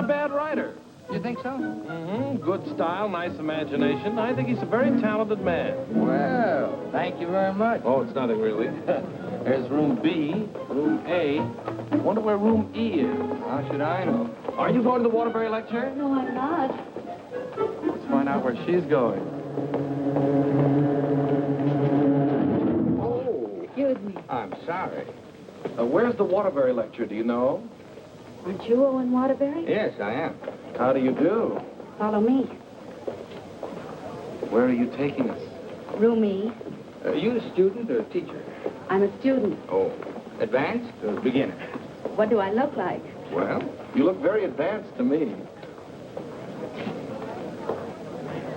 bad writer. You think so? Mm-hmm. Good style, nice imagination. I think he's a very talented man. Well, thank you very much. Oh, it's nothing really. There's room B, room A. Wonder where room E is. How should I know? Are you going to the Waterbury lecture? No, I'm not. Let's find out where she's going. Oh. Excuse me. I'm sorry. Where's the Waterbury lecture, do you know? Aren't you Owen Waterbury? Yes, I am. How do you do? Follow me. Where are you taking us? Room E. Are you a student or a teacher? I'm a student. Oh, advanced or beginner? What do I look like? Well, You look very advanced to me.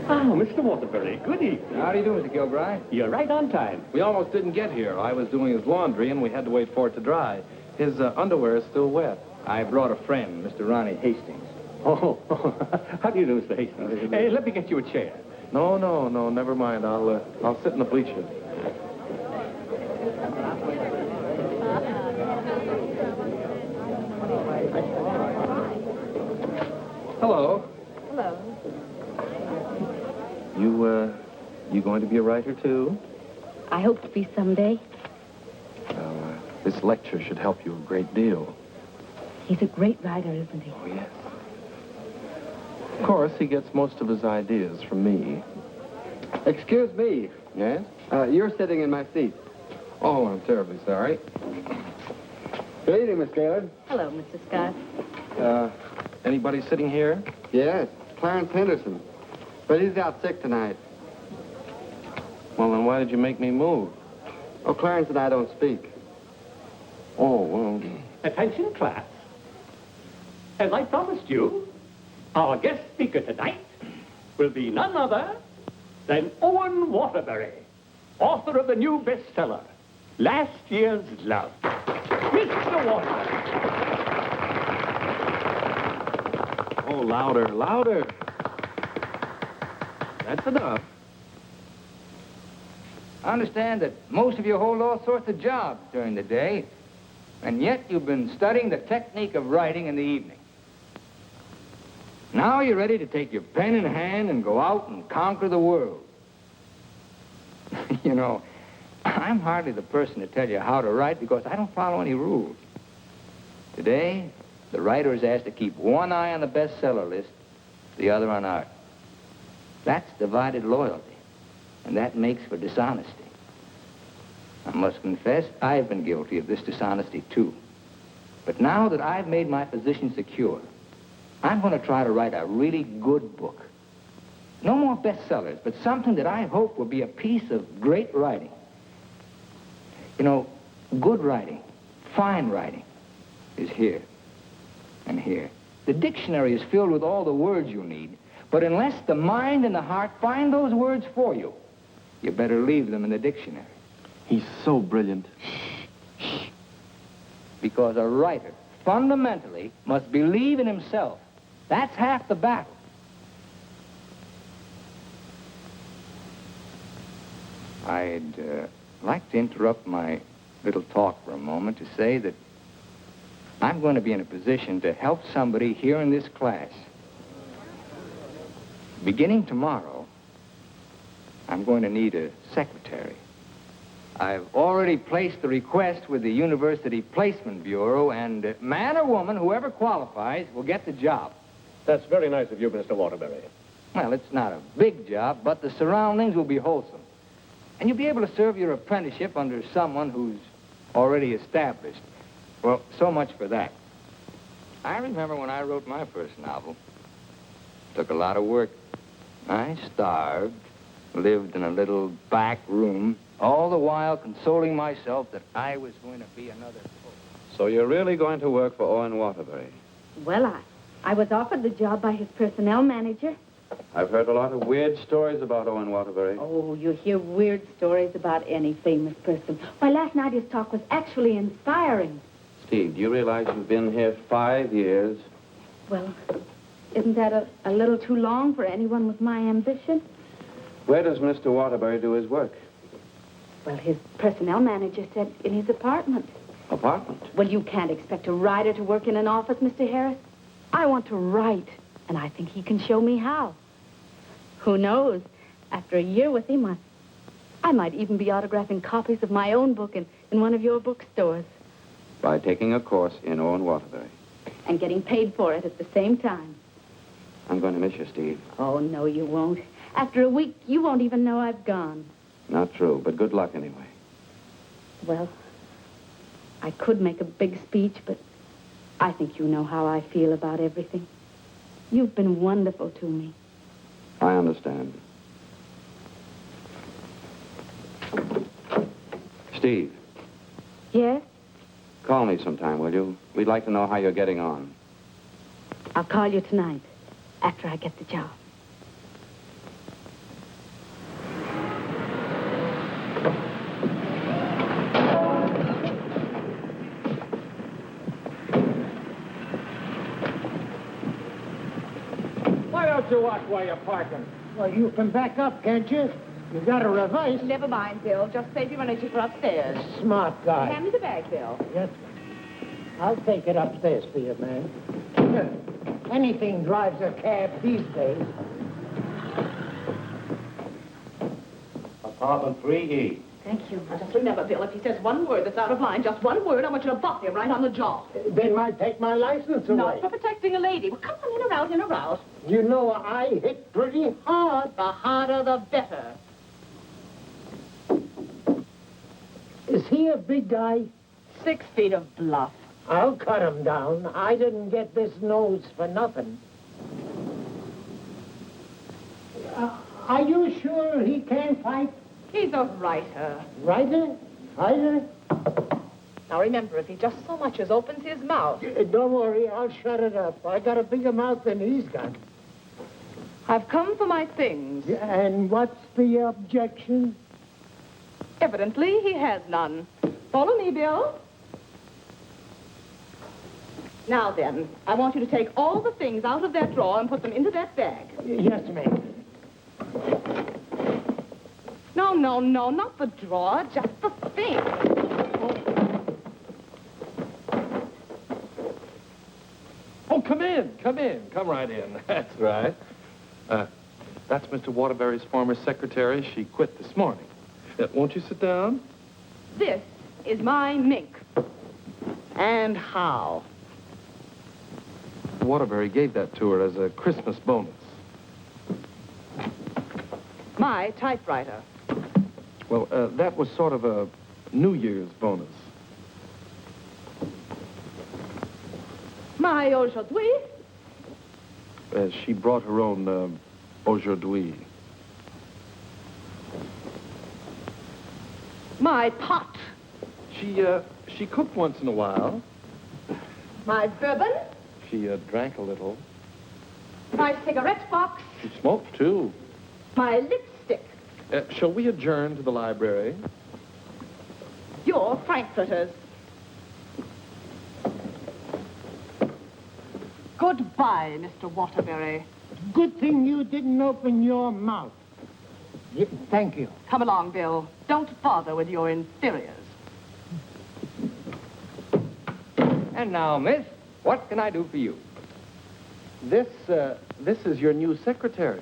Oh, Mr. Waterbury, good evening. how do you do, Mr. Kilbride? You're right on time. We almost didn't get here. I was doing his laundry, and we had to wait for it to dry. His underwear is still wet. I brought a friend, Mr. Ronnie Hastings. Oh, how do you do, Mr. Hastings? Hey, let me get you a chair. No, never mind. I'll sit in the bleachers. Hello. Hello. You going to be a writer, too? I hope to be someday. Well, this lecture should help you a great deal. He's a great writer, isn't he? Oh, yes. Of course, he gets most of his ideas from me. Excuse me. Yes? You're sitting in my seat. Oh, I'm terribly sorry. Good evening, Miss Gaylord. Hello, Mr. Scott. Anybody sitting here? Yes, Clarence Henderson. But he's out sick tonight. Well, then why did you make me move? Oh, Clarence and I don't speak. Oh, well... Attention, class. As I promised you, our guest speaker tonight will be none other than Owen Waterbury, author of the new bestseller, Last Year's Love. Mr. Waterbury. Oh, louder, louder. That's enough. I understand that most of you hold all sorts of jobs during the day, and yet you've been studying the technique of writing in the evening. Now you're ready to take your pen in hand and go out and conquer the world. You know, I'm hardly the person to tell you how to write because I don't follow any rules. Today, the writer is asked to keep one eye on the bestseller list, the other on art. That's divided loyalty, and that makes for dishonesty. I must confess, I've been guilty of this dishonesty, too. But now that I've made my position secure, I'm going to try to write a really good book. No more bestsellers, but something that I hope will be a piece of great writing. You know, good writing, fine writing, is here and here. The dictionary is filled with all the words you need, but unless the mind and the heart find those words for you, you better leave them in the dictionary. He's so brilliant. Because a writer, fundamentally, must believe in himself. That's half the battle. I'd like to interrupt my little talk for a moment to say that I'm going to be in a position to help somebody here in this class. Beginning tomorrow, I'm going to need a secretary. I've already placed the request with the University Placement Bureau, and man or woman, whoever qualifies, will get the job. That's very nice of you, Mr. Waterbury. Well, it's not a big job, but the surroundings will be wholesome. And you'll be able to serve your apprenticeship under someone who's already established. Well, so much for that. I remember when I wrote my first novel. Took a lot of work. I starved, lived in a little back room, all the while consoling myself that I was going to be another poet. So you're really going to work for Owen Waterbury? Well, I was offered the job by his personnel manager. I've heard a lot of weird stories about Owen Waterbury. Oh, you hear weird stories about any famous person. Why, last night his talk was actually inspiring. Steve, do you realize you've been here 5 years? Well, isn't that a little too long for anyone with my ambition? Where does Mr. Waterbury do his work? Well, his personnel manager said in his apartment. Apartment? Well, you can't expect a writer to work in an office, Mr. Harris. I want to write, and I think he can show me how. Who knows? After a year with him, I might even be autographing copies of my own book in one of your bookstores. By taking a course in Owen Waterbury. And getting paid for it at the same time. I'm going to miss you, Steve. Oh, no, you won't. After a week, you won't even know I've gone. Not true, but good luck anyway. Well, I could make a big speech, but I think you know how I feel about everything. You've been wonderful to me. I understand. Steve, Yes? call me sometime, will you? We'd like to know how you're getting on. I'll call you tonight, after I get the job. Why don't you watch while you're parking? Well, you can back up, can't you? You got a reverse. Never mind, Bill. Just save your energy for upstairs. Smart guy. Hand me the bag, Bill. Yes. I'll take it upstairs for you, man. Anything drives a cab these days. Apartment 3E. Thank you. Now, just remember, Bill, if he says one word that's out of line, just one word, I want you to bop him right on the jaw. They might take my license away. Not for protecting a lady. Well, come on, in or out, in or out. You know, I hit pretty hard. The harder, the better. Is he a big guy? 6 feet of bluff. I'll cut him down. I didn't get this nose for nothing. Are you sure he can't fight? He's a writer. Writer? Fighter? Now, remember, if he just so much as opens his mouth... Don't worry, I'll shut it up. I got a bigger mouth than he's got. I've come for my things. And what's the objection? Evidently, he has none. Follow me, Bill. Now then, I want you to take all the things out of that drawer and put them into that bag. Yes, ma'am. No, not the drawer, just the thing. Oh, come in. Come right in. That's right. That's Mr. Waterbury's former secretary. She quit this morning. Won't you sit down? This is my mink. And how? Waterbury gave that to her as a Christmas bonus. My typewriter. Well, that was sort of a New Year's bonus. My aujourd'hui. She brought her own aujourd'hui. My pot. She cooked once in a while. My bourbon. She drank a little. My cigarette box. She smoked, too. My lipstick. Shall we adjourn to the library? Your frankfurters. Goodbye, Mr. Waterbury. Good thing you didn't open your mouth. Thank you. Come along, Bill. Don't bother with your inferiors. And now, miss, what can I do for you? This is your new secretary.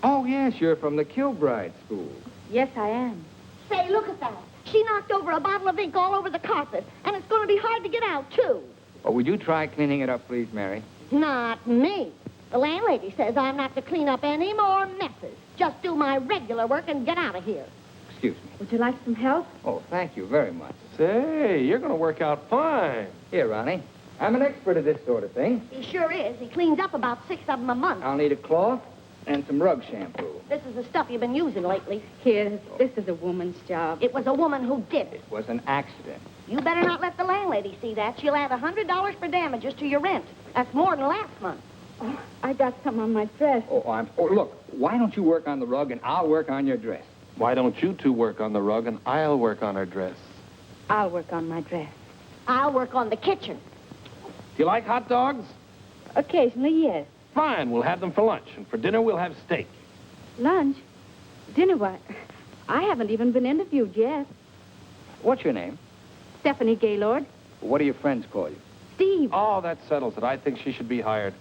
Oh, yes, you're from the Kilbride School. Yes, I am. Say, look at that. She knocked over a bottle of ink all over the carpet, and it's going to be hard to get out, too. Oh, would you try cleaning it up, please, Mary? Not me. The landlady says I'm not to clean up any more messes. Just do my regular work and get out of here. Excuse me. Would you like some help? Oh, thank you very much. Say, you're going to work out fine. Here, Ronnie. I'm an expert at this sort of thing. He sure is. He cleans up about 6 of them a month. I'll need a cloth and some rug shampoo. This is the stuff you've been using lately. Here, this is a woman's job. It was a woman who did it. It was an accident. You better not let the landlady see that. She'll add $100 for damages to your rent. That's more than last month. Oh, I got some on my dress. Oh, look, why don't you work on the rug and I'll work on your dress? Why don't you two work on the rug and I'll work on her dress? I'll work on my dress. I'll work on the kitchen. Do you like hot dogs? Occasionally, yes. Fine, we'll have them for lunch. And for dinner, we'll have steak. Lunch? Dinner, what? I haven't even been interviewed yet. What's your name? Stephanie Gaylord. What do your friends call you? Steve. Oh, that settles it. I think she should be hired.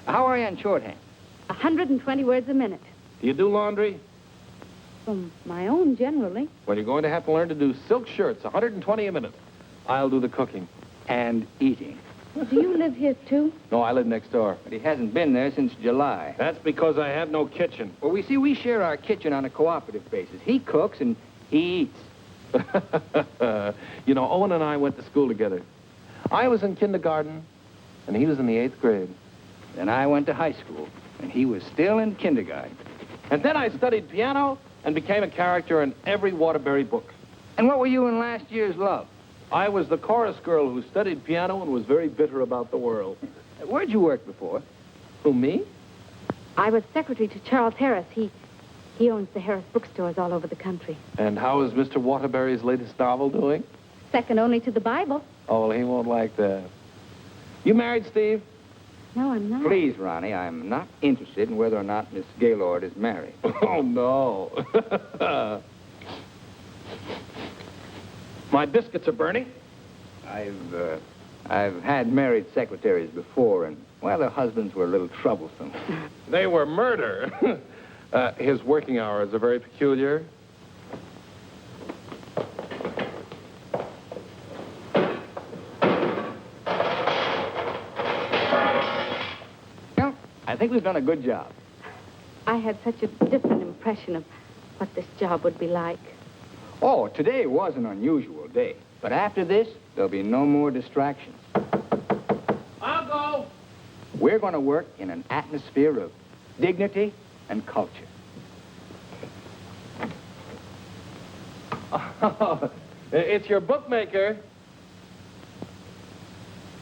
How are you in shorthand? 120 words a minute. Do you do laundry? From my own, generally. Well, you're going to have to learn to do silk shirts, 120 a minute. I'll do the cooking. And eating. Do you live here, too? No, I live next door. But he hasn't been there since July. That's because I have no kitchen. Well, we share our kitchen on a cooperative basis. He cooks and he eats. You know, Owen and I went to school together. I was in kindergarten, and he was in the 8th grade. Then I went to high school, and he was still in kindergarten. And then I studied piano and became a character in every Waterbury book. And what were you in last year's Love? I was the chorus girl who studied piano and was very bitter about the world. Where'd you work before? Who, me? I was secretary to Charles Harris. He owns the Harris bookstores all over the country. And how is Mr. Waterbury's latest novel doing? Second only to the Bible. Oh, well, he won't like that. You married, Steve? No, I'm not. Please, Ronnie, I'm not interested in whether or not Miss Gaylord is married. Oh, no. My biscuits are burning. I've had married secretaries before, and, well, their husbands were a little troublesome. They were murder. His working hours are very peculiar. Well, I think we've done a good job. I had such a different impression of what this job would be like. Oh, today was an unusual day. But after this, there'll be no more distractions. I'll go. We're going to work in an atmosphere of dignity and culture. It's your bookmaker.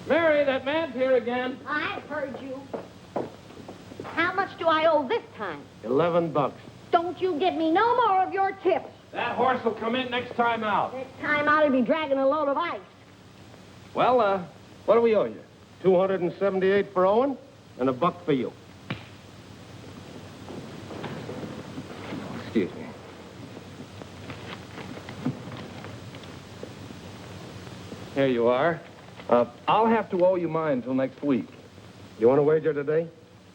Mary, that man's here again. I've heard you. How much do I owe this time? $11. Don't you give me no more of your tips. That horse will come in next time out. Next time I'll be dragging a load of ice. Well, what do we owe you? $278 for Owen and $1 for you. Excuse me. Here you are. I'll have to owe you mine until next week. You want to wager today?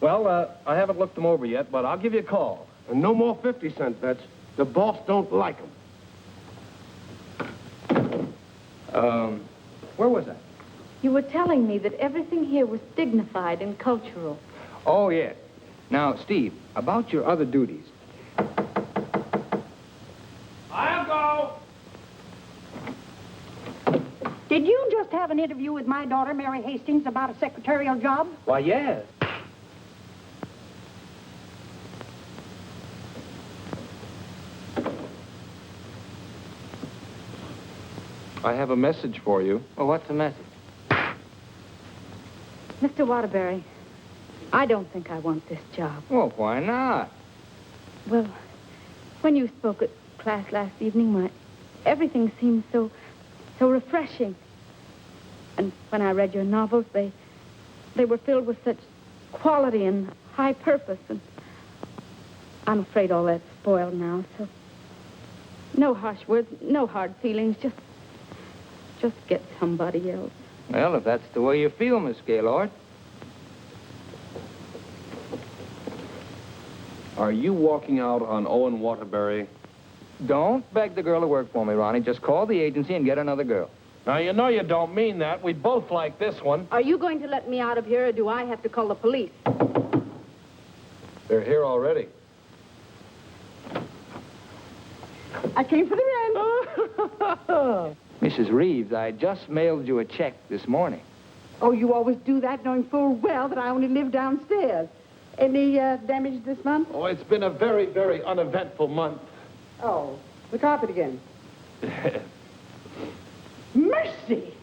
Well, I haven't looked them over yet, but I'll give you a call. And no more 50-cent bets. The boss don't like them. Where was I? You were telling me that everything here was dignified and cultural. Oh, yes. Now, Steve, about your other duties. I'll go. Did you just have an interview with my daughter, Mary Hastings, about a secretarial job? Why, yes. I have a message for you. Well, what's the message? Mr. Waterbury, I don't think I want this job. Well, why not? Well, when you spoke at class last evening, everything seemed so refreshing. And when I read your novels, they were filled with such quality and high purpose. And I'm afraid all that's spoiled now, so no harsh words, no hard feelings, just get somebody else. Well, if that's the way you feel, Miss Gaylord. Are you walking out on Owen Waterbury? Don't beg the girl to work for me, Ronnie. Just call the agency and get another girl. Now, you know you don't mean that. We both like this one. Are you going to let me out of here, or do I have to call the police? They're here already. I came for the rent. Mrs. Reeves, I just mailed you a check this morning. Oh, you always do that, knowing full well that I only live downstairs. Any damage this month? Oh, it's been a very, very uneventful month. Oh, the carpet again. Mercy!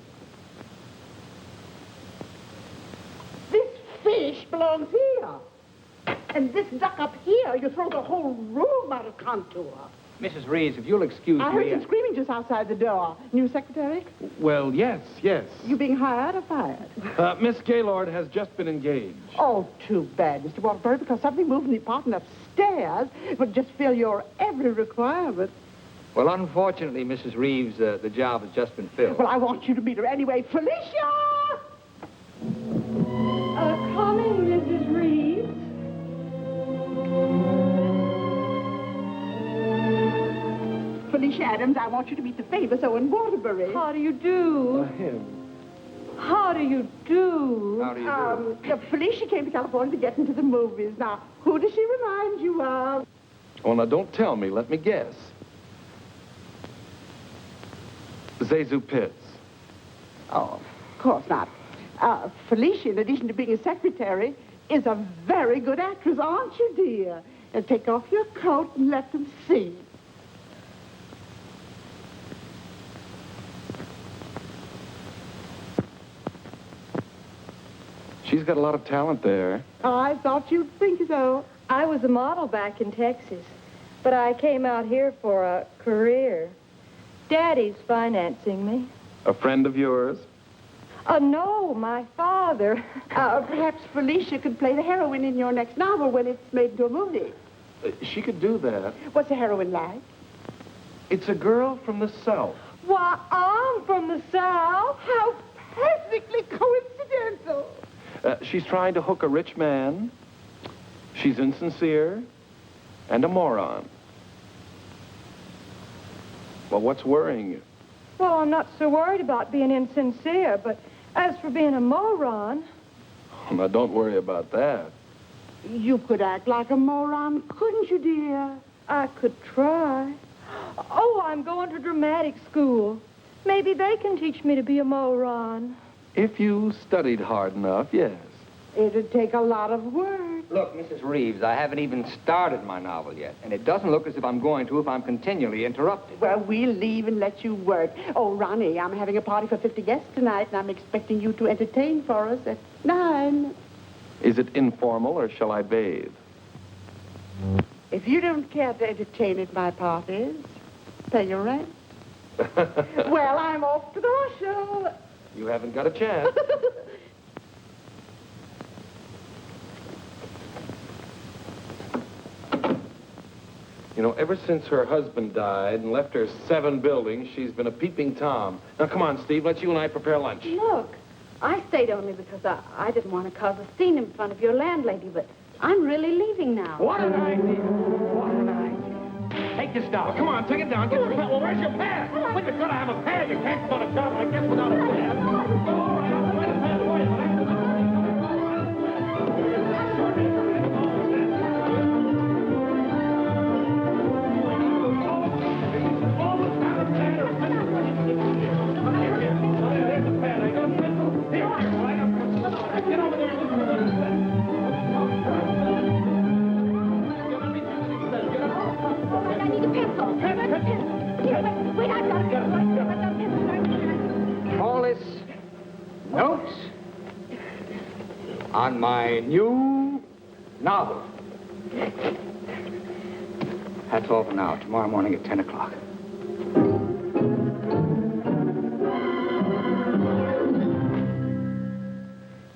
This fish belongs here. And this duck up here, you throw the whole room out of contour. Mrs. Reeves, if you'll excuse I heard me... some screaming just outside the door. New secretary? Well, yes. You being hired or fired? Miss Gaylord has just been engaged. Oh, too bad, Mr. Waterbury, because something moved in the apartment upstairs would just fill your every requirement. Well, unfortunately, Mrs. Reeves, the job has just been filled. Well, I want you to meet her anyway. Felicia! Coming, Mrs. Reeves. Felicia Adams. I want you to meet the famous Owen Waterbury. How do you do? Him. How do you do? How do you do? Felicia came to California to get into the movies. Now, who does she remind you of? Oh, now, don't tell me. Let me guess. Zazu Pitts. Oh, of course not. Felicia, in addition to being a secretary, is a very good actress, aren't you, dear? Take off your coat and let them see. She's got a lot of talent there. I thought you'd think so. I was a model back in Texas, but I came out here for a career. Daddy's financing me. A friend of yours? No, my father. Perhaps Felicia could play the heroine in your next novel when it's made into a movie. She could do that. What's the heroine like? It's a girl from the South. Why, I'm from the South. How perfectly coincidental. She's trying to hook a rich man. She's insincere and a moron. Well, what's worrying you? Well, I'm not so worried about being insincere, but as for being a moron... Oh, now, don't worry about that. You could act like a moron, couldn't you, dear? I could try. Oh, I'm going to dramatic school. Maybe they can teach me to be a moron. If you studied hard enough, yes. It'd take a lot of work. Look, Mrs. Reeves, I haven't even started my novel yet, and it doesn't look as if I'm going to if I'm continually interrupted. Well, we'll leave and let you work. Oh, Ronnie, I'm having a party for 50 guests tonight, and I'm expecting you to entertain for us at 9. Is it informal, or shall I bathe? If you don't care to entertain at my parties, pay your rent. Well, I'm off to the horse show. You haven't got a chance. You know, ever since her husband died and left her 7 buildings, she's been a peeping Tom. Now, come on, Steve, let's you and I prepare lunch. Look, I stayed only because I didn't want to cause a scene in front of your landlady, but I'm really leaving now. What an idea. What an idea. Take this down. Come on, take it down. Get your... Well, where's your pad? When you're gonna have a pad, you can't start a job like this without a pad. All right, I'll find a pad for you, but I... I need a pencil. Here, wait, I've got a pencil. Call this notes on my new novel. That's all for now. Tomorrow morning at 10 o'clock.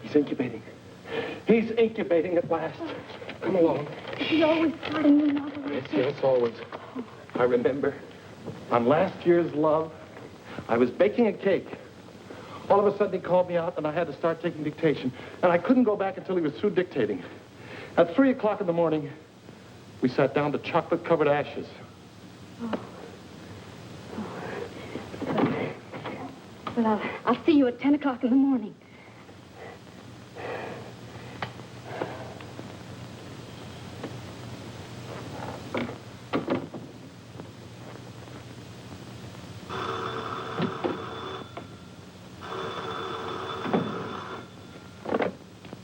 He's incubating. He's incubating at last. Come along. He always starting new novels. Yes, always. I remember on last year's Love, I was baking a cake. All of a sudden, he called me out, and I had to start taking dictation. And I couldn't go back until he was through dictating. At 3 o'clock in the morning, we sat down to chocolate-covered ashes. Well, I'll see you at 10 o'clock in the morning.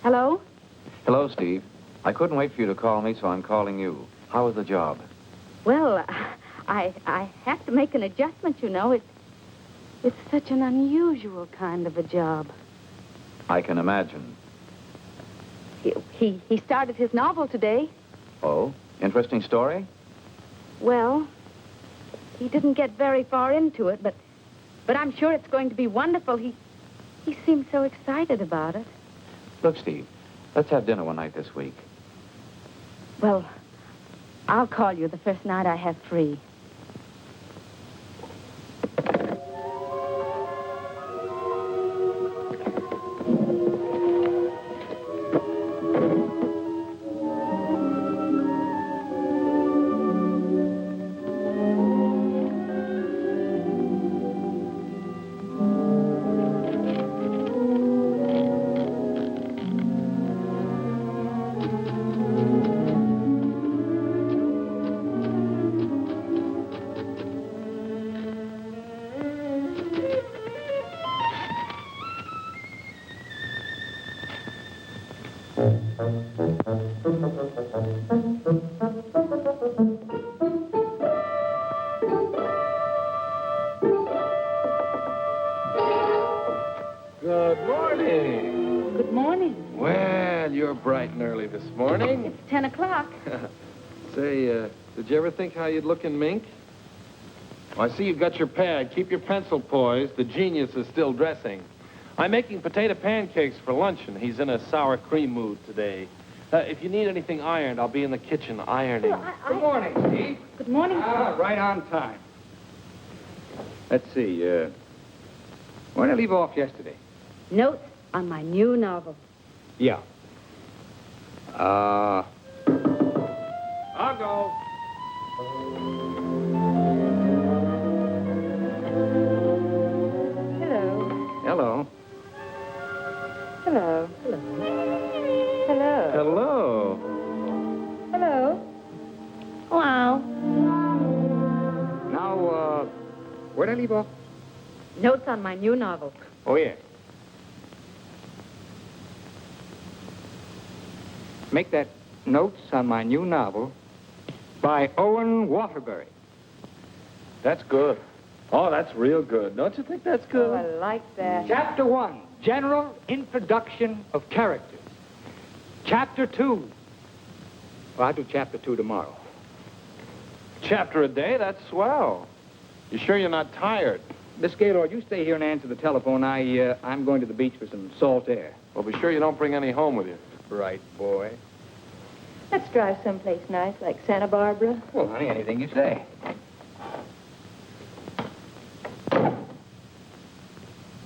Hello? Hello, Steve. I couldn't wait for you to call me, so I'm calling you. How was the job? Well, I have to make an adjustment, you know. It's such an unusual kind of a job. I can imagine. He started his novel today. Oh, interesting story? Well, he didn't get very far into it, but I'm sure it's going to be wonderful. He seemed so excited about it. Look, Steve, let's have dinner one night this week. Well, I'll call you the first night I have free. early this morning. It's 10 o'clock. Say, did you ever think how you'd look in mink? Well, I see you've got your pad. Keep your pencil poised. The genius is still dressing. I'm making potato pancakes for luncheon. He's in a sour cream mood today. If you need anything ironed, I'll be in the kitchen ironing. Well, Good morning, Steve. Good morning. Right on time. Let's see, where did I leave off yesterday? Notes on my new novel. Yeah. I'll go. Hello. Hello. Hello. Hello. Hello. Hello. Hello. Hello. Now, where did I leave off? Notes on my new novel. Oh, yeah. Make that notes on my new novel by Owen Waterbury. That's good. Oh, that's real good. Don't you think that's good? Oh, I like that. Chapter 1, General Introduction of Characters. Chapter 2. Well, I'll do Chapter 2 tomorrow. Chapter a day? That's swell. You sure you're not tired? Miss Gaylord, you stay here and answer the telephone. I'm going to the beach for some salt air. Well, be sure you don't bring any home with you. Right, boy. Let's drive someplace nice, like Santa Barbara. Well, honey, anything you say.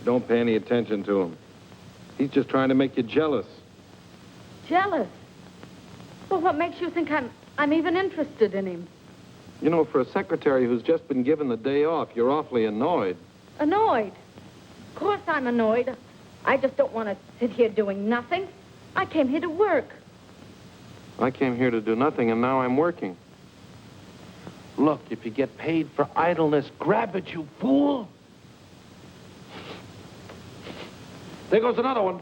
Don't pay any attention to him. He's just trying to make you jealous. Jealous? Well, what makes you think I'm even interested in him? You know, for a secretary who's just been given the day off, you're awfully annoyed. Annoyed? Of course I'm annoyed. I just don't want to sit here doing nothing. I came here to work. I came here to do nothing, and now I'm working. Look, if you get paid for idleness, grab it, you fool. There goes another one.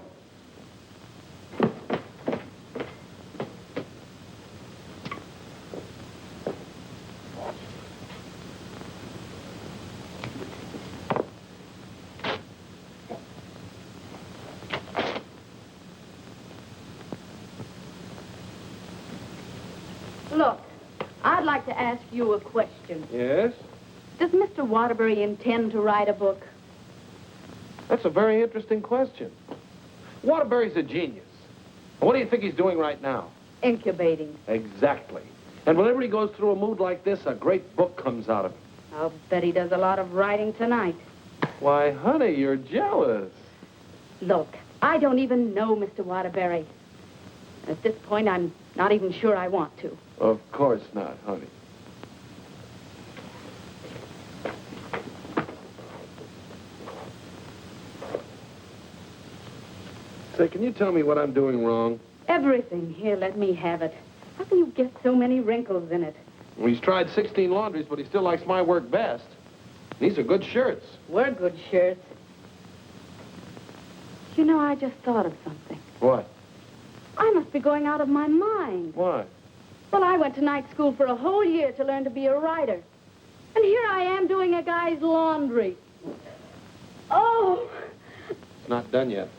Look, I'd like to ask you a question. Yes? Does Mr. Waterbury intend to write a book? That's a very interesting question. Waterbury's a genius. What do you think he's doing right now? Incubating. Exactly. And whenever he goes through a mood like this, a great book comes out of it. I'll bet he does a lot of writing tonight. Why, honey, you're jealous. Look, I don't even know Mr. Waterbury. At this point, I'm not even sure I want to. Of course not, honey. Say, can you tell me what I'm doing wrong? Everything. Here, let me have it. How can you get so many wrinkles in it? Well, he's tried 16 laundries, but he still likes my work best. These are good shirts. We're good shirts. You know, I just thought of something. What? I must be going out of my mind. Why? Well, I went to night school for a whole year to learn to be a writer. And here I am doing a guy's laundry. Oh! It's not done yet.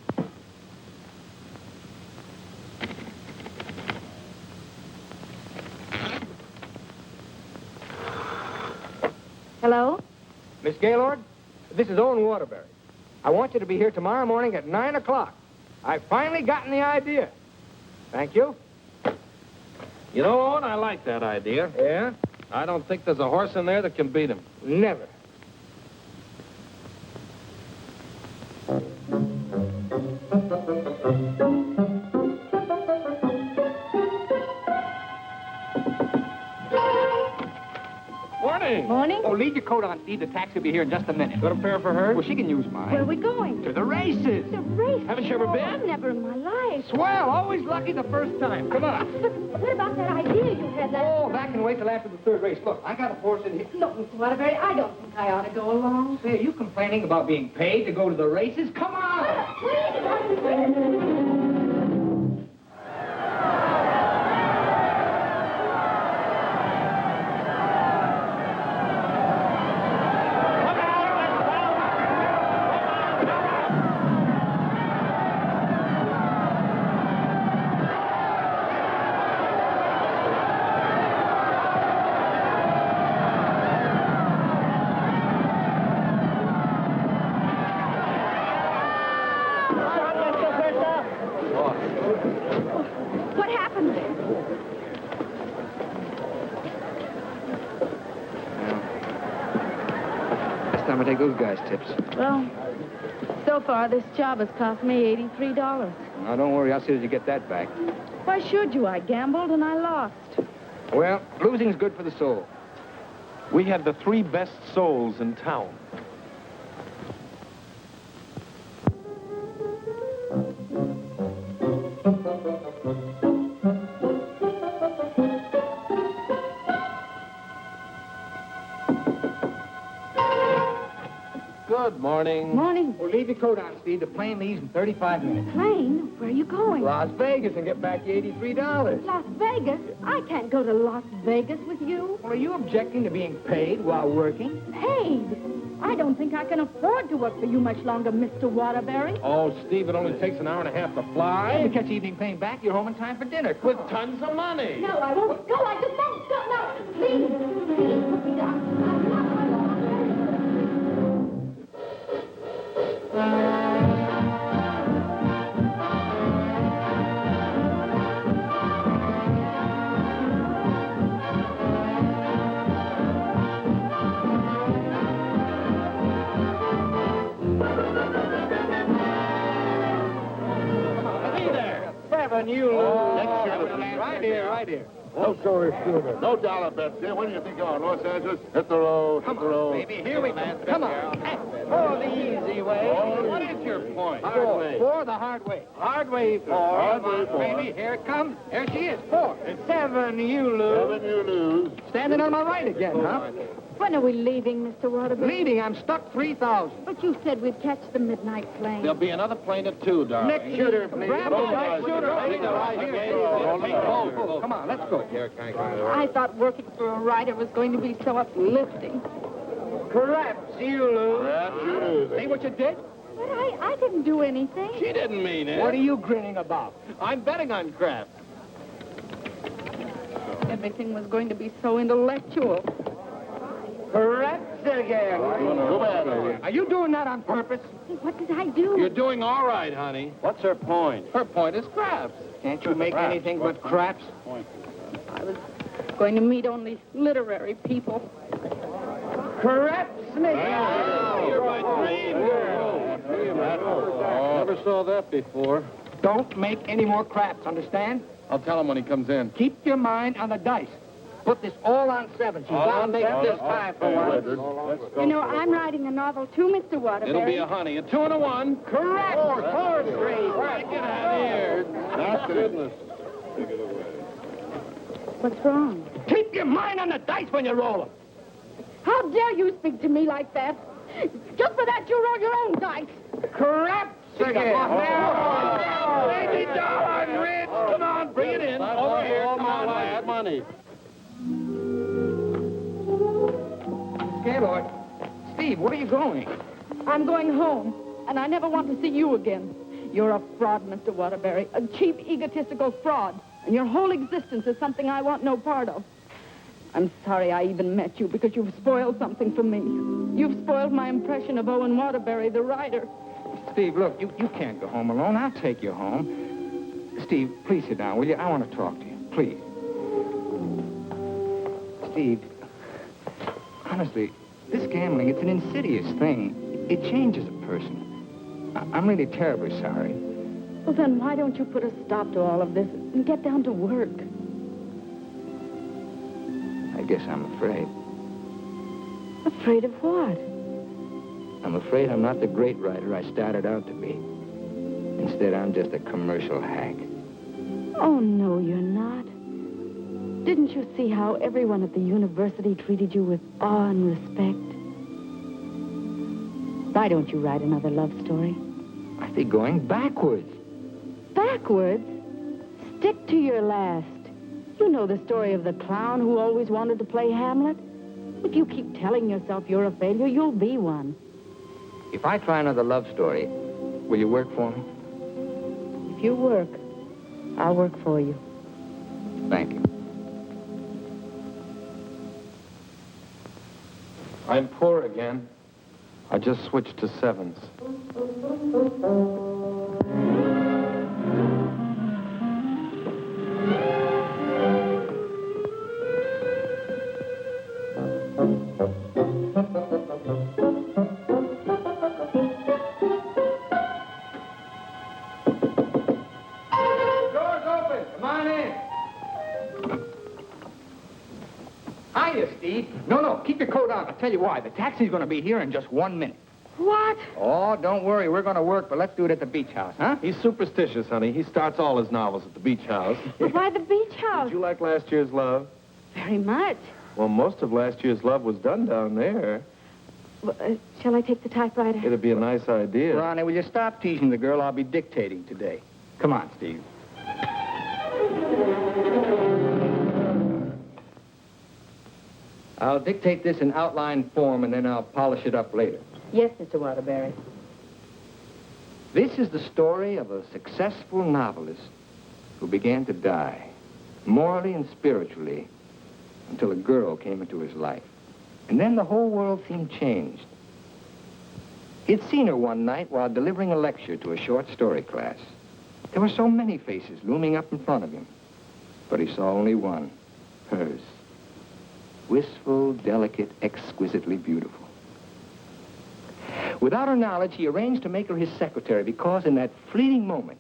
Hello? Miss Gaylord, this is Owen Waterbury. I want you to be here tomorrow morning at 9 o'clock. I've finally gotten the idea. Thank you. You know, Owen, I like that idea. Yeah? I don't think there's a horse in there that can beat him. Never. Morning. Morning? Oh, leave your coat on, Steve. The taxi will be here in just a minute. Got a pair for her? Well, she can use mine. Where are we going? To the races. The race. Haven't you ever been? I've never in my life. Swell. Always lucky the first time. Come on. But what about that idea you had last... Oh, back and wait till after the third race. Look, I got a horse in here. Look, Mr. Waterbury, I don't think I ought to go along. Say, are you complaining about being paid to go to the races? Come on! time I take those guys' tips. Well, so far this job has cost me $83. Now, don't worry. I'll see that you get that back. Why should you? I gambled and I lost. Well, losing's good for the soul. We had the 3 best souls in town. Good morning. Morning. Well, leave your coat on, Steve. The plane leaves in 35 minutes. Plane? Where are you going? Las Vegas and get back your $83. Las Vegas? I can't go to Las Vegas with you. Well, are you objecting to being paid while working? Paid? I don't think I can afford to work for you much longer, Mr. Waterbury. Oh, Steve, it only takes an hour and a half to fly. If you catch evening plane back, you're home in time for dinner. With tons of money. No, I won't go. I just won't go. No, please. Please put me down. I'm not going to. Right here. No dollar bets here. When do you think you're on Los Angeles? Hit the road. Come on, baby. Here we go. Come on. Oh, the easy way. What is your point? Four the hard way. Hard way, 4. Hard way, 4. Baby, here it comes. There she is. 4. 7, you lose. 7, you lose. Standing on my right again, huh? When are we leaving, Mr. Waterbury? Leading, I'm stuck 3,000. But you said we'd catch the midnight plane. There'll be another plane at 2, darling. Next shooter, please. Grab the right shooter. Come on, let's go. I thought working for a writer was going to be so uplifting. Perhaps you lose. Perhaps you lose. See what you did? But I didn't do anything. She didn't mean it. What are you grinning about? I'm betting on Kraft. Everything was going to be so intellectual. Perhaps again. Go back. Are you doing that on purpose? Hey, what did I do? You're doing all right, honey. What's her point? Her point is Kraft. Can't you make anything but craps? I was going to meet only literary people. Perhaps, Nick. You're my dream girl. Never saw that before. Don't make any more craps, understand? I'll tell him when he comes in. Keep your mind on the dice. Put this all on 7. She's got to make this time for once. You know, I'm writing a novel too, Mr. Waterbury. It'll be a honey. A 2 and a 1. Correct. 4 straight. Get out of here. Not goodness. What's wrong? Keep your mind on the dice when you roll them. How dare you speak to me like that? Just for that, you roll your own dice. Correct. Again. Lady darn, Rich. Come on, bring it in. Over here. Come on, lad. Money. Gaylord. Steve, where are you going? I'm going home, and I never want to see you again. You're a fraud, Mr. Waterbury, a cheap, egotistical fraud, and your whole existence is something I want no part of. I'm sorry I even met you because you've spoiled something for me. You've spoiled my impression of Owen Waterbury, the writer. Steve, look, you can't go home alone. I'll take you home. Steve, please sit down, will you? I want to talk to you. Please. Steve, honestly, this gambling, it's an insidious thing. It changes a person. I'm really terribly sorry. Well, then why don't you put a stop to all of this and get down to work? I guess I'm afraid. Afraid of what? I'm afraid I'm not the great writer I started out to be. Instead, I'm just a commercial hack. Oh, no, you're not. Didn't you see how everyone at the university treated you with awe and respect? Why don't you write another love story? I think going backwards. Backwards? Stick to your last. You know the story of the clown who always wanted to play Hamlet? If you keep telling yourself you're a failure, you'll be one. If I try another love story, will you work for me? If you work, I'll work for you. Thank you. I'm poor again. I just switched to 7s. Hiya, Steve. No, keep your coat on. I'll tell you why. The taxi's going to be here in just 1 minute. What? Oh, don't worry. We're going to work, but let's do it at the beach house, huh? He's superstitious, honey. He starts all his novels at the beach house. But why the beach house? Did you like last year's Love? Very much. Well, most of last year's Love was done down there. Well, shall I take the typewriter? It'd be a nice idea. Ronnie, will you stop teasing the girl? I'll be dictating today. Come on, Steve. I'll dictate this in outline form, and then I'll polish it up later. Yes, Mr. Waterbury. This is the story of a successful novelist who began to die, morally and spiritually, until a girl came into his life. And then the whole world seemed changed. He'd seen her one night while delivering a lecture to a short story class. There were so many faces looming up in front of him, but he saw only one, hers. Wistful, delicate, exquisitely beautiful. Without her knowledge, he arranged to make her his secretary because in that fleeting moment,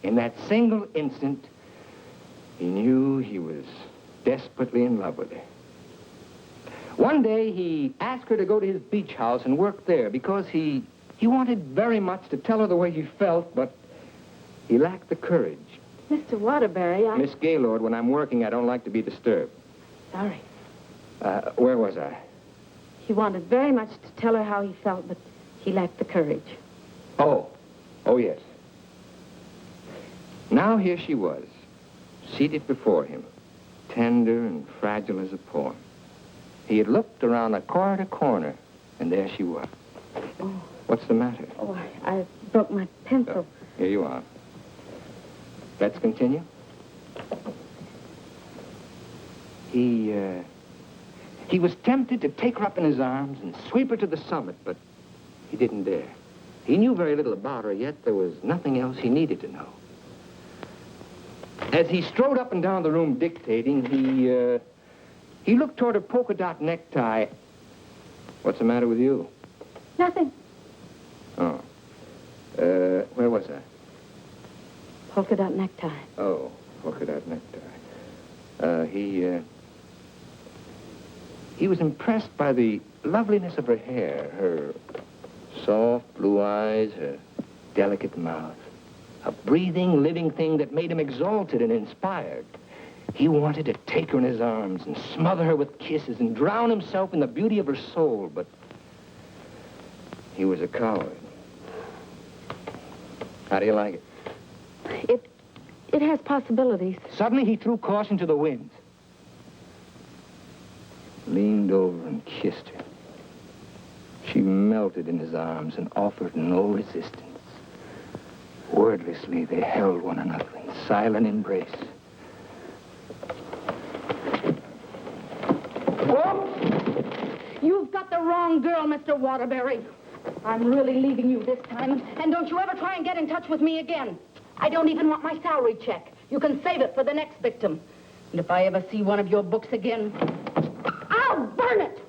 in that single instant, he knew he was desperately in love with her. One day, he asked her to go to his beach house and work there because he wanted very much to tell her the way he felt, but he lacked the courage. Mr. Waterbury, Miss Gaylord, when I'm working, I don't like to be disturbed. Sorry. Where was I? He wanted very much to tell her how he felt, but he lacked the courage. Oh, yes. Now here she was, seated before him, tender and fragile as a poem. He had looked around the corner to corner, and there she was. Oh. What's the matter? Oh, I broke my pencil. Here you are. Let's continue. He was tempted to take her up in his arms and sweep her to the summit, but he didn't dare. He knew very little about her, yet there was nothing else he needed to know. As he strode up and down the room dictating, he looked toward a polka dot necktie. What's the matter with you? Nothing. Oh. Where was I? Polka dot necktie. Oh, polka dot necktie. He was impressed by the loveliness of her hair, her soft blue eyes, her delicate mouth. A breathing, living thing that made him exalted and inspired. He wanted to take her in his arms and smother her with kisses and drown himself in the beauty of her soul, but he was a coward. How do you like it? It has possibilities. Suddenly he threw caution to the winds. Leaned over and kissed her. She melted in his arms and offered no resistance. Wordlessly, they held one another in silent embrace. Whoops! You've got the wrong girl, Mr. Waterbury. I'm really leaving you this time, and don't you ever try and get in touch with me again. I don't even want my salary check. You can save it for the next victim. And if I ever see one of your books again, I'll burn it!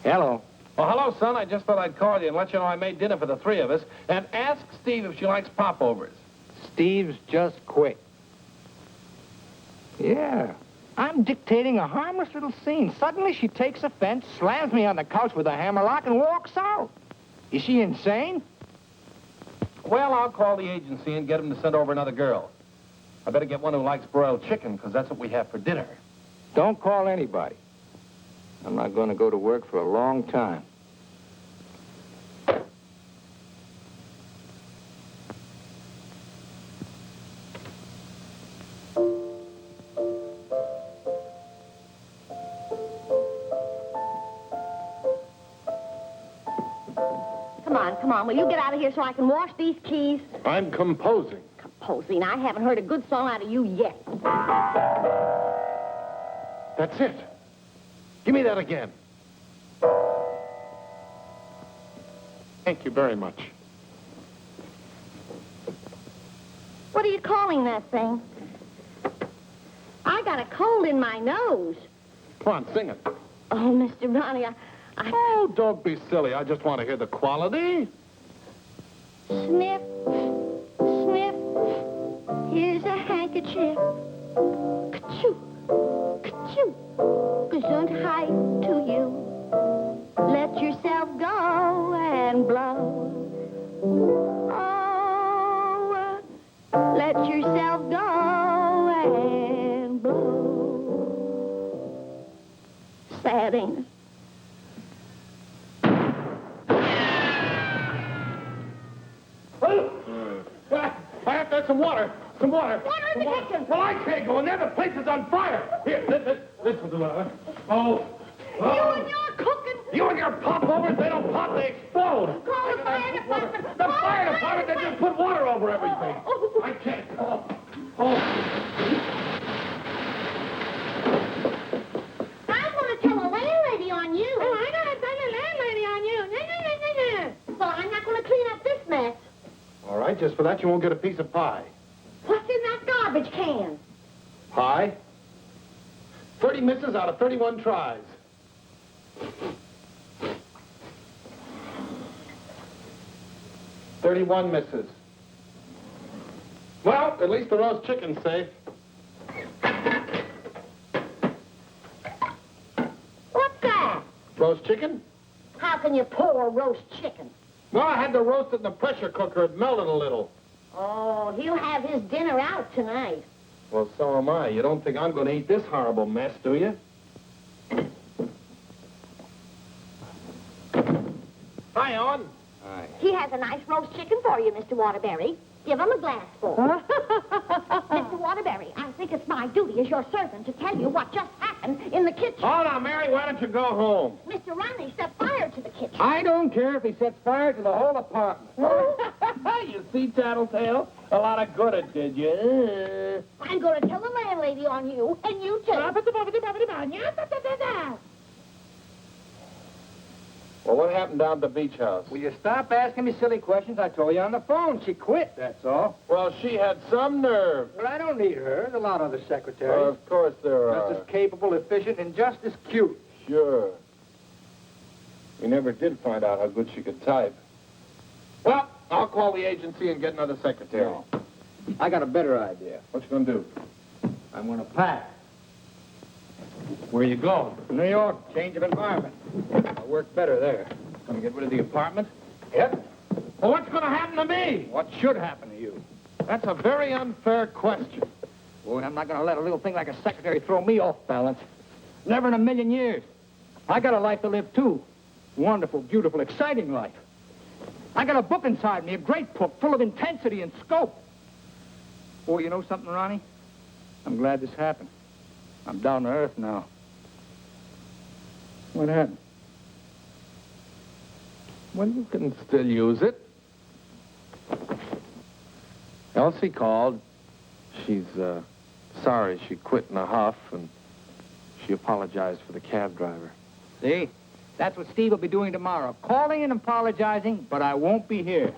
Hello. Oh, hello, son. I just thought I'd call you and let you know I made dinner for the three of us. And ask Steve if she likes popovers. Steve's just quit. Yeah. I'm dictating a harmless little scene. Suddenly she takes offense, slams me on the couch with a hammerlock, and walks out. Is she insane? Well, I'll call the agency and get them to send over another girl. I better get one who likes broiled chicken, because that's what we have for dinner. Don't call anybody. I'm not going to go to work for a long time. Come on, will you get out of here so I can wash these keys? I'm composing. Composing? I haven't heard a good song out of you yet. That's it. Give me that again. Thank you very much. What are you calling that thing? I got a cold in my nose. Come on, sing it. Oh, Mr. Ronnie, Oh, don't be silly. I just want to hear the quality. Sniff, sniff, here's a handkerchief. Ka-choo, ka-choo, gesundheit to you. Let yourself go and blow. Oh, let yourself go and blow. Sad, ain't it? I have to have some water. Some water. Water in the kitchen. Well, I can't go in there. The place is on fire. Here, this will do it. Oh. You and your cooking. You and your popovers, they don't pop, they explode. Call the fire department. The fire department, they just put water over everything. I can't. Oh. I'm going to tell a landlady on you. Oh, I'm going to tell a landlady on you. Well, I'm not going to clean up this mess. All right, just for that, you won't get a piece of pie. What's in that garbage can? Pie? 30 misses out of 31 tries. $31 misses. Well, at least the roast chicken's safe. What's that? Roast chicken? How can you pour roast chicken? Well, I had to roast it in the pressure cooker. It melted a little. Oh, he'll have his dinner out tonight. Well, so am I. You don't think I'm going to eat this horrible mess, do you? Hi, Owen. Hi. He has a nice roast chicken for you, Mr. Waterbury. Give him a glassful. Mr. Waterbury, I think it's my duty as your servant to tell you what just happened in the kitchen. Oh, now, Mary, why don't you go home? Mr. Ronley set fire to the kitchen. I don't care if he sets fire to the whole apartment. You see, Tattletale? A lot of good it did you. I'm going to tell the landlady on you, and you too. Well, what happened down at the beach house? Will you stop asking me silly questions? I told you on the phone. She quit, that's all. Well, she had some nerve. Well, I don't need her. There's a lot of other secretaries. Of course there are. Just as capable, efficient, and just as cute. Sure. We never did find out how good she could type. Well, I'll call the agency and get another secretary. No. I got a better idea. What you gonna do? I'm gonna pack. Where you going? New York, change of environment. I work better there. Gonna get rid of the apartment? Yep. Well, what's gonna happen to me? What should happen to you? That's a very unfair question. Boy, I'm not gonna let a little thing like a secretary throw me off balance. Never in a million years. I got a life to live, too. Wonderful, beautiful, exciting life. I got a book inside me, a great book, full of intensity and scope. Boy, you know something, Ronnie? I'm glad this happened. I'm down to earth now. What happened? Well, you can still use it. Elsie called. She's, sorry she quit in a huff, and she apologized for the cab driver. See? That's what Steve will be doing tomorrow. Calling and apologizing, but I won't be here.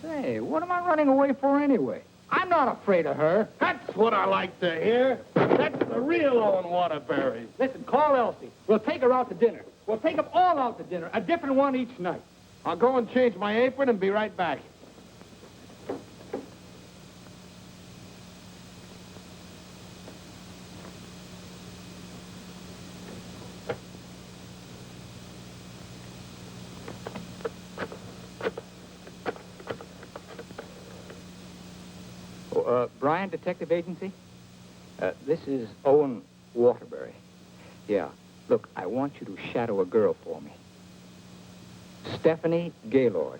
Say, what am I running away for anyway? I'm not afraid of her. That's what I like to hear. That's the real Owen Waterbury. Listen, call Elsie. We'll take her out to dinner. We'll take them all out to dinner, a different one each night. I'll go and change my apron and be right back. Bryan Detective Agency? This is Owen Waterbury. Yeah. Look, I want you to shadow a girl for me. Stephanie Gaylord.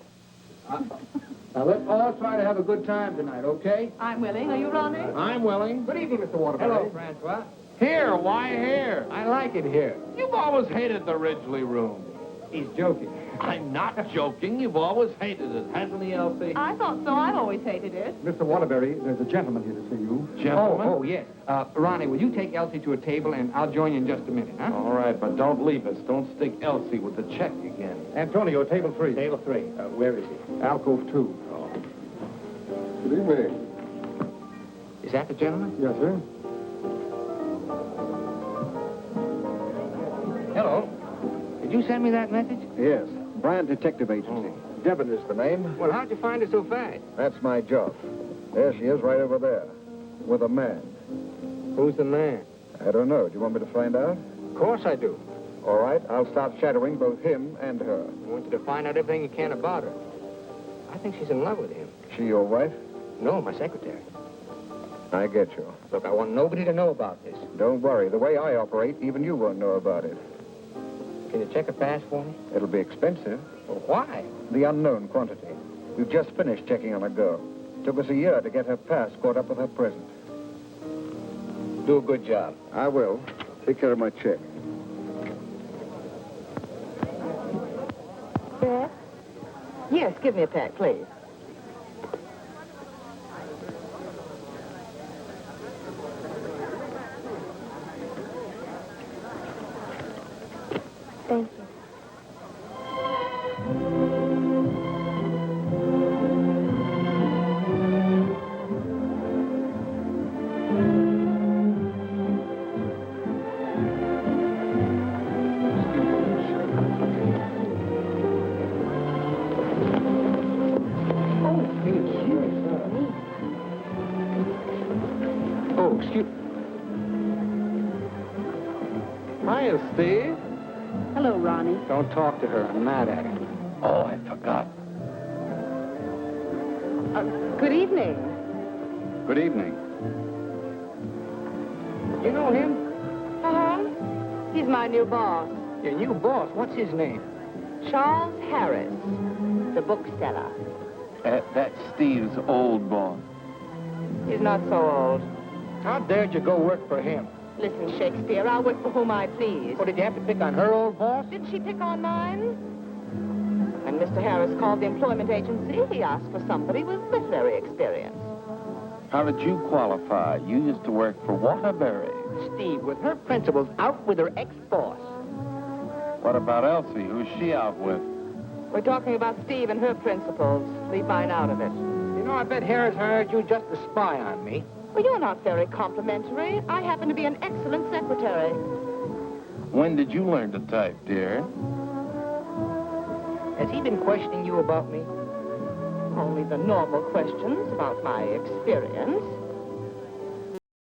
Now, let's all try to have a good time tonight, okay? I'm willing. Are you, Ronnie? I'm willing. Good evening, Mr. Waterbury. Hello, Francois. Here, why here? I like it here. You've always hated the Ridgely room. He's joking. I'm not joking. You've always hated it, hasn't he, Elsie? I thought so. I've always hated it. Mr. Waterbury, there's a gentleman here to see you. Gentlemen? Oh, yes. Ronnie, will you take Elsie to a table, and I'll join you in just a minute, huh? All right, but don't leave us. Don't stick Elsie with the check again. Antonio, table 3. Table 3. Where is he? Alcove 2. Good evening. Is that the gentleman? Yes, sir. Hello. Did you send me that message? Yes. Bryan Detective Agency. Devon is the name. Well, how'd you find her so fast? That's my job. There she is, right over there, with a man. Who's the man? I don't know. Do you want me to find out? Of course I do. All right, I'll start shadowing both him and her. I want you to find out everything you can about her. I think she's in love with him. She your wife? No, my secretary. I get you. Look, I want nobody to know about this. Don't worry. The way I operate, even you won't know about it. Can you check a pass for me? It'll be expensive. Well, why? The unknown quantity. We've just finished checking on a girl. Took us a year to get her pass caught up with her present. Do a good job. I will. Take care of my check. Beth? Yes, give me a pack, please. Thank you. Oh, excuse... Hiya, Steve. Hello, Ronnie. Don't talk to her. I'm mad at her. Oh, I forgot. Good evening. Good evening. You know him? Uh-huh. He's my new boss, Your new boss. What's his name? Charles Harris, the bookseller. That's Steve's old boss. He's not so old. How dared you go work for him? Listen, Shakespeare, I'll work for whom I please. What, did you have to pick on her old boss? Didn't she pick on mine? When Mr. Harris called the employment agency, he asked for somebody with literary experience. How did you qualify? You used to work for Waterbury. Steve, with her principals out with her ex-boss. What about Elsie? Who's she out with? We're talking about Steve and her principals. Leave mine out of it. You know, I bet Harris hired you just to spy on me. Well, you're not very complimentary. I happen to be an excellent secretary. When did you learn to type, dear? Has he been questioning you about me? Only the normal questions about my experience.